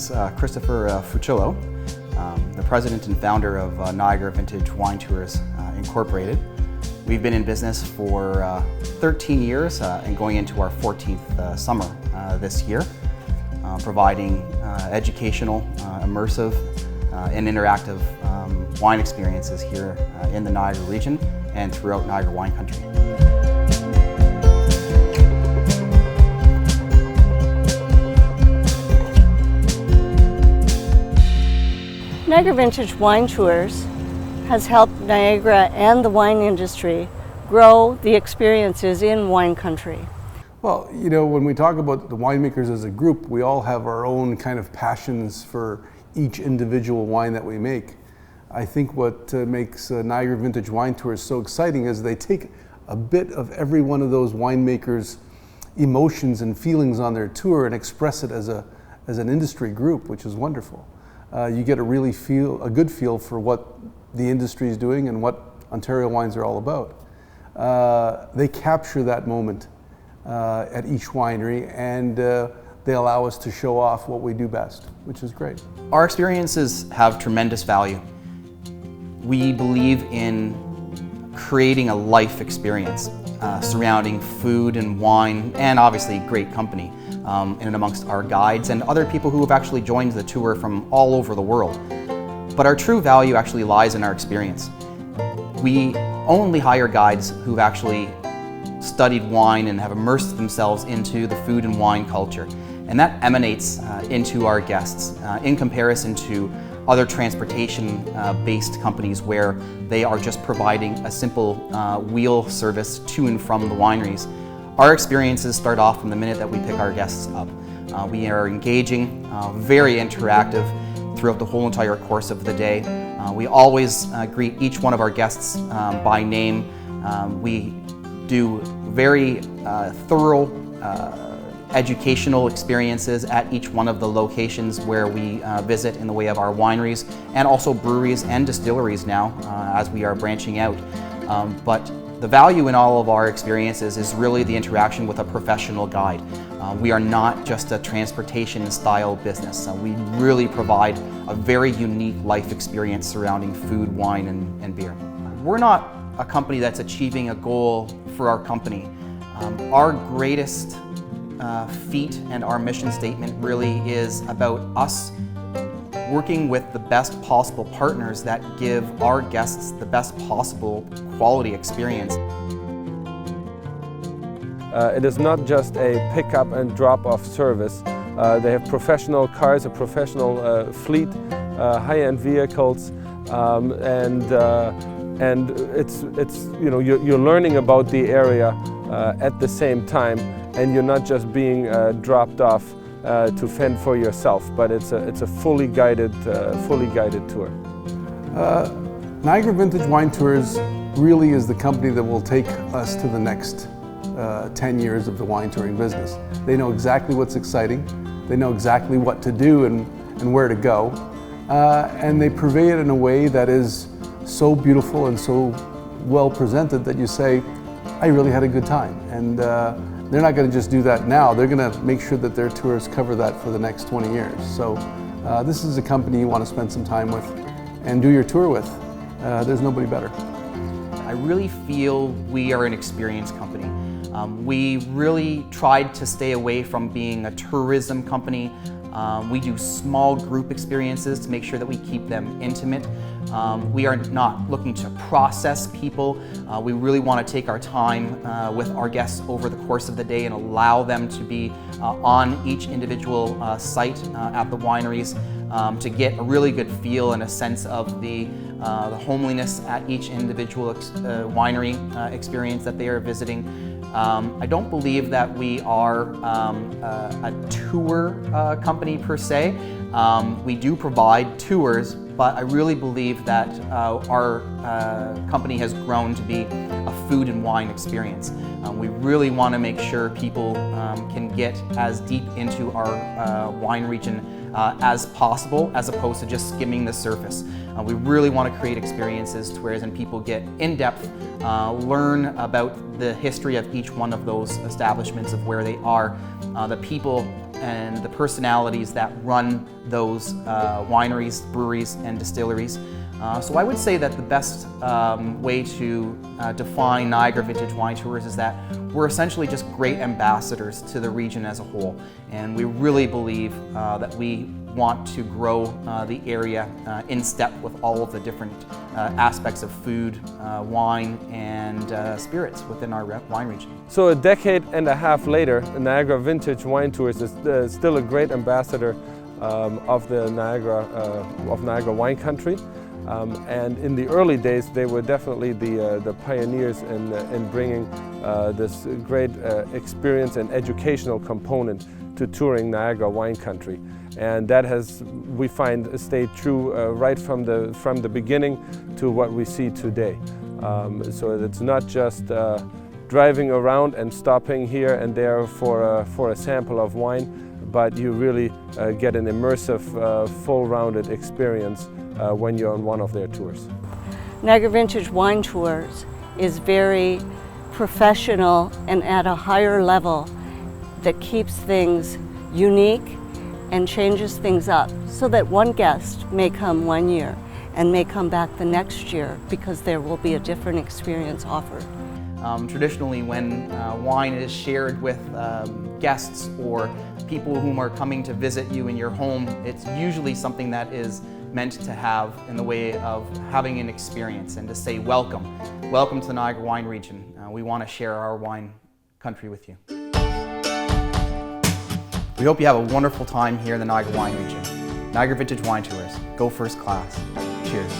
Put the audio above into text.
is Christopher Fucillo, the president and founder of Niagara Vintage Wine Tours Incorporated. We've been in business for 13 years and going into our 14th summer this year, providing educational, immersive, and interactive wine experiences here in the Niagara region and throughout Niagara wine country. Niagara Vintage Wine Tours has helped Niagara and the wine industry grow the experiences in wine country. Well, you know, when we talk about the winemakers as a group, we all have our own kind of passions for each individual wine that we make. I think what makes Niagara Vintage Wine Tours so exciting is they take a bit of every one of those winemakers' emotions and feelings on their tour and express it as an industry group, which is wonderful. You get a good feel for what the industry is doing and what Ontario wines are all about. They capture that moment at each winery, and they allow us to show off what we do best, which is great. Our experiences have tremendous value. We believe in creating a life experience surrounding food and wine, and obviously great company, in and amongst our guides and other people who have actually joined the tour from all over the world. But our true value actually lies in our experience. We only hire guides who've actually studied wine and have immersed themselves into the food and wine culture. And that emanates into our guests in comparison to other transportation-based companies where they are just providing a simple wheel service to and from the wineries. Our experiences start off from the minute that we pick our guests up. We are engaging, very interactive throughout the whole entire course of the day. We always greet each one of our guests by name. We do very thorough educational experiences at each one of the locations where we visit in the way of our wineries, and also breweries and distilleries now as we are branching out. But the value in all of our experiences is really the interaction with a professional guide. We are not just a transportation style business. We really provide a very unique life experience surrounding food, wine, and beer. We're not a company that's achieving a goal for our company. Our greatest feat and our mission statement really is about us working with the best possible partners that give our guests the best possible quality experience. It is not just a pick-up and drop-off service. They have professional cars, a professional fleet, high-end vehicles, and it's you know, you're learning about the area at the same time, and you're not just being dropped off to fend for yourself, but it's a fully guided tour. Niagara Vintage Wine Tours really is the company that will take us to the next 10 years of the wine touring business. They know exactly what's exciting, they know exactly what to do and where to go, and they purvey it in a way that is so beautiful and so well presented that you say, I really had a good time. And they're not going to just do that now, they're going to make sure that their tours cover that for the next 20 years. So this is a company you want to spend some time with and do your tour with. There's nobody better. I really feel we are an experience company. We really tried to stay away from being a tourism company. We do small group experiences to make sure that we keep them intimate. We are not looking to process people. We really want to take our time with our guests over the course of the day and allow them to be on each individual site at the wineries to get a really good feel and a sense of the homeliness at each individual winery experience that they are visiting. I don't believe that we are a tour company per se. We do provide tours, but I really believe that our company has grown to be a food and wine experience. We really want to make sure people can get as deep into our wine region as possible, as opposed to just skimming the surface. We really want to create experiences to where people get in depth, learn about the history of each one of those establishments, of where they are, the people and the personalities that run those wineries, breweries, and distilleries. So I would say that the best way to define Niagara Vintage Wine Tours is that we're essentially just great ambassadors to the region as a whole. And we really believe that we want to grow the area in step with all of the different aspects of food, wine, and spirits within our wine region. So a decade and a half later, Niagara Vintage Wine Tours is still a great ambassador of the Niagara wine country. And in the early days, they were definitely the pioneers in bringing this great experience and educational component to touring Niagara wine country. And that has, we find, stayed true right from the beginning to what we see today. So it's not just driving around and stopping here and there for a sample of wine, but you really get an immersive, full-rounded experience when you're on one of their tours. Niagara Vintage Wine Tours is very professional and at a higher level that keeps things unique and changes things up so that one guest may come one year and may come back the next year because there will be a different experience offered. Traditionally, when wine is shared with guests or people whom are coming to visit you in your home, it's usually something that is meant to have in the way of having an experience and to say welcome. Welcome to the Niagara wine region. We want to share our wine country with you. We hope you have a wonderful time here in the Niagara wine region. Niagara Vintage Wine Tours. Go first class. Cheers.